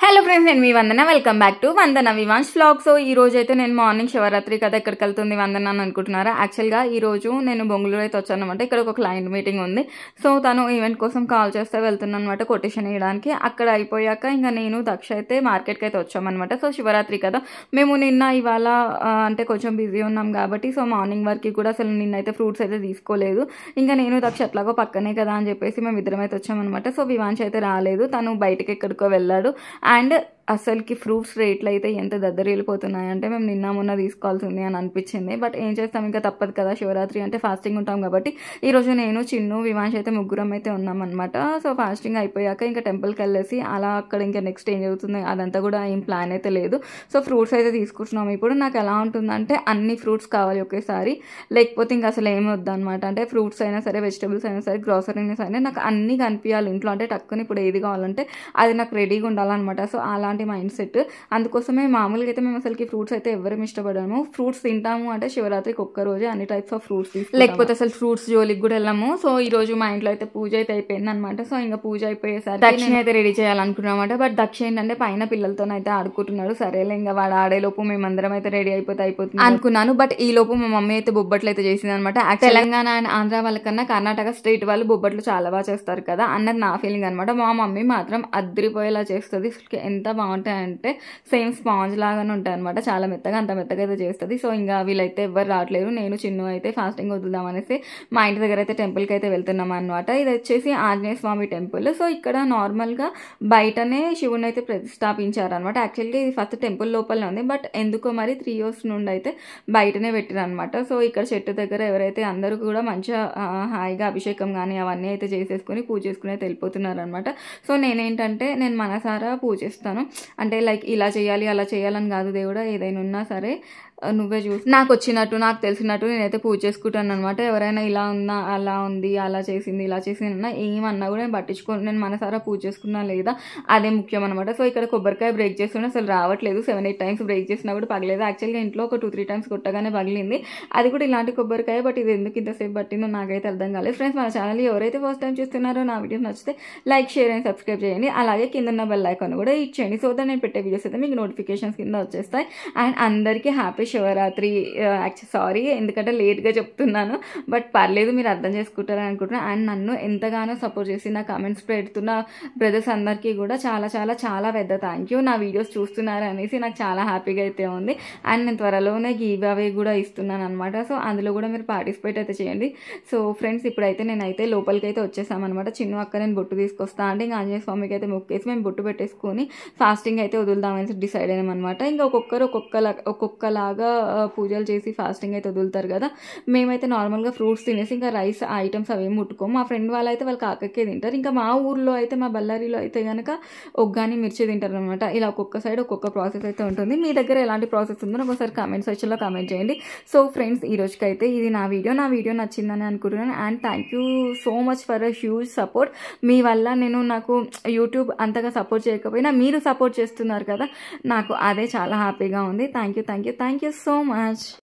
Hello friends, నేను మీ Vandana. Welcome back to Vandana Vivan's vlog. So ఈ రోజు అయితే నేను మార్నింగ్ శివరాత్రి కదా ఎక్కడికి వెళ్తుంది వందన అని అనుకుంటున్నారా? యాక్చువల్గా ఈ రోజు నేను బొంగుళూరు అయితే వచ్చాను అనమాట. ఇక్కడ ఒక క్లయింట్ మీటింగ్ ఉంది. సో తను ఈవెంట్ కోసం కాల్ చేస్తే వెళ్తున్నాను అనమాట కొటేషన్ వేయడానికి. అక్కడ అయిపోయాక ఇంకా నేను దక్ష అయితే మార్కెట్కి అయితే వచ్చామన్నమాట. సో శివరాత్రి కదా, మేము నిన్న ఇవాళ అంటే కొంచెం బిజీ ఉన్నాం కాబట్టి సో మార్నింగ్ వరకు కూడా అసలు నిన్నైతే ఫ్రూట్స్ అయితే తీసుకోలేదు. ఇంకా నేను దక్ష ఎట్లాగో పక్కనే కదా అని చెప్పేసి మేము ఇద్దరం అయితే వచ్చామన్నమాట. సో వివాన్స్ అయితే రాలేదు, తను బయటకి ఎక్కడికో వెళ్ళాడు. అండ్ అసలుకి ఫ్రూట్స్ రేట్లు అయితే ఎంత దద్దరిల్లిపోతున్నాయంటే మేము నిన్న మొన్న తీసుకోవాల్సింది అని అనిపించింది. బట్ ఏం చేస్తాం, ఇంకా తప్పదు కదా, శివరాత్రి అంటే ఫాస్టింగ్ ఉంటాం కాబట్టి ఈరోజు నేను చిన్ను వివాన్స్ అయితే ముగ్గురం అయితే ఉన్నామన్నమాట. సో ఫాస్టింగ్ అయిపోయాక ఇంకా టెంపుల్కి వెళ్ళేసి అలా అక్కడ ఇంకా నెక్స్ట్ ఏం జరుగుతుంది అదంతా కూడా ఏం ప్లాన్ అయితే లేదు. సో ఫ్రూట్స్ అయితే తీసుకుంటున్నాం. ఇప్పుడు నాకు ఎలా ఉంటుందంటే అన్ని ఫ్రూట్స్ కావాలి ఒకేసారి, లేకపోతే ఇంకా అసలు ఏమి వద్దనమాట. అంటే ఫ్రూట్స్ అయినా సరే, వెజిటబుల్స్ అయినా సరే, గ్రాసరీస్ అయినా నాకు అన్నీ కనిపించాలి ఇంట్లో. అంటే టక్కుని ఇప్పుడు ఏది కావాలంటే అది నాకు రెడీగా ఉండాలన్నమాట. సో అలాంటి మైండ్ సెట్. అందుకోసమే మామూలుగా అయితే మేము అసలుకి ఫ్రూట్స్ అయితే ఎవరం ఇష్టపడాము. ఫ్రూట్స్ తింటాము అంటే శివరాత్రికి ఒక్కరోజే అన్ని టైప్స్ ఆఫ్ ఫ్రూట్స్, లేకపోతే అసలు ఫ్రూట్స్ జోలికి కూడా వెళ్ళాము. సో ఈ రోజు మా ఇంట్లో అయితే పూజ అయితే అయిపోయింది అనమాట. సో ఇంకా పూజ అయిపోయేసరికి దక్షిణ అయితే రెడీ చేయాలనుకున్నామాట. బట్ దక్ష ఏంటంటే పైన పిల్లలతో అయితే ఆడుకుంటున్నాడు. సరేలే ఇంకా వాడు ఆడేలోపు మేమందరం అయితే రెడీ అయిపోతుంది అనుకున్నాను. బట్ ఈ లోపు మా మమ్మీ అయితే బొబ్బట్లు అయితే చేసింది అనమాట. తెలంగాణ అండ్ ఆంధ్ర వాళ్ళకన్నా కర్ణాటక స్టేట్ వాళ్ళు బొబ్బట్లు చాలా బాగా చేస్తారు కదా అన్నది నా ఫీలింగ్ అనమాట. మా మమ్మీ మాత్రం అద్దరిపోయేలా చేస్తుంది. ఎంత బాగుంటాయంటే సేమ్ స్పాంజ్ లాగానే ఉంటాయి అనమాట. చాలా మెత్తగా, అంత మెత్తగా అయితే చేస్తుంది. సో ఇంకా వీళ్ళైతే ఎవరు రావట్లేదు. నేను చిన్ను అయితే ఫాస్టింగ్ వదులుదాం అనేసి మా ఇంటి దగ్గర అయితే టెంపుల్కి అయితే వెళ్తున్నాం అనమాట. ఇది వచ్చేసి ఆంజనేయ స్వామి టెంపుల్. సో ఇక్కడ నార్మల్గా బయటనే శివుని అయితే ప్రతిష్టాపించారనమాట. యాక్చువల్గా ఇది ఫస్ట్ టెంపుల్ లోపలనే ఉంది, బట్ ఎందుకో మరి 3 years నుండి అయితే బయటనే పెట్టారనమాట. సో ఇక్కడ చెట్టు దగ్గర ఎవరైతే అందరూ కూడా మంచిగా హాయిగా అభిషేకం కానీ అవన్నీ అయితే చేసేసుకుని పూజ చేసుకుని అయితే వెళ్ళిపోతున్నారు అనమాట. సో నేనేంటంటే నేను మనసారా పూజిస్తాను. అంటే లైక్ ఇలా చేయాలి అలా చేయాలని కాదు, దేవుడా ఏదైనా ఉన్నా సరే నువ్వే చూసి నాకు వచ్చినట్టు నాకు తెలిసినట్టు నేనైతే పూజ చేసుకుంటాను అనమాట. ఎవరైనా ఇలా ఉన్నా, అలా ఉంది, అలా చేసింది, ఇలా చేసింది అన్నా ఏమన్నా కూడా నేను పట్టించుకోను. నేను మనసారా పూజ చేసుకున్నా లేదా అదే ముఖ్యం అనమాట. సో ఇక్కడ కొబ్బరికాయ బ్రేక్ చేస్తున్నా అసలు రావట్లేదు. 7-8 times బ్రేక్ చేసినా కూడా పగలేదు. యాక్చువల్గా ఇంట్లో ఒక 2-3 times కొట్టగానే పగిలింది. అది కూడా ఇలాంటి కొబ్బరికాయ. బట్ ఇది ఎందుకు ఇంతసేపు పట్టిందో నాకైతే అర్థం కాలేదు. ఫ్రెండ్స్, మన ఛానల్ ఎవరైతే ఫస్ట్ టైం చూస్తున్నారో నా వీడియోస్ నచ్చితే లైక్, షేర్ అండ్ సబ్స్క్రైబ్ చేయండి. అలాగే కింద ఉన్న బెల్ ఐకాన్ కూడా ఇచ్చేయండి. సో దట్ నేను పెట్టే వీడియోస్ అయితే మీకు నోటిఫికేషన్స్ కింద వచ్చేస్తాయి. అండ్ అందరికీ హ్యాపీ శివరాత్రి. సారీ ఎందుకంటే లేట్గా చెప్తున్నాను, బట్ పర్లేదు, మీరు అర్థం చేసుకుంటారని అనుకుంటున్నాను. అండ్ నన్ను ఎంతగానో సపోర్ట్ చేసి నా కమెంట్స్ పెడుతున్న బ్రదర్స్ అందరికీ కూడా చాలా చాలా చాలా పెద్ద థ్యాంక్ యూ. నా వీడియోస్ చూస్తున్నారు అనేసి నాకు చాలా హ్యాపీగా అయితే ఉంది. అండ్ నేను త్వరలోనే గివ్ అవే కూడా ఇస్తున్నాను అనమాట. సో అందులో కూడా మీరు పార్టిసిపేట్ అయితే చేయండి. సో ఫ్రెండ్స్, ఇప్పుడైతే నేనైతే లోపలికి అయితే వచ్చేసామన్నమాట. చిన్న అక్క నేను బొట్టు తీసుకొస్తా అంటే ఇంకా ఆంజనేయ స్వామికి అయితే మొక్కేసి మేము బొట్టు పెట్టేసుకొని ఫాస్టింగ్ అయితే వదులుదామని డిసైడ్ అయ్యామన్నమాట. ఇంకా ఒక్కొక్కరు ఒక్కొక్కలాగా పూజలు చేసి ఫాస్టింగ్ అయితే వదులుతారు కదా. మేమైతే నార్మల్గా ఫ్రూట్స్ తినేసి ఇంకా రైస్ ఐటమ్స్ అవేమి ముట్టుకోము. మా ఫ్రెండ్ వాళ్ళు అయితే వాళ్ళు కాకకే తింటారు. ఇంకా మా ఊర్లో అయితే, మా బళ్ళారిలో అయితే కనుక ఒగ్గాని మిర్చి తింటారు అనమాట. ఇలా ఒక్కొక్క సైడ్ ఒక్కొక్క ప్రాసెస్ అయితే ఉంటుంది. మీ దగ్గర ఎలాంటి ప్రాసెస్ ఉందో ఒకసారి కామెంట్ సెక్షన్లో కామెంట్ చేయండి. సో ఫ్రెండ్స్, ఈ రోజుకైతే ఇది నా వీడియో నచ్చిందని అనుకుంటున్నాను. And thank you so much for a huge support. మీ వల్ల నాకు యూట్యూబ్ అంతగా సపోర్ట్ చేయకపోయినా మీరు సపోర్ట్ చేస్తున్నారు కదా, నాకు అదే చాలా హ్యాపీగా ఉంది. Thank you so much.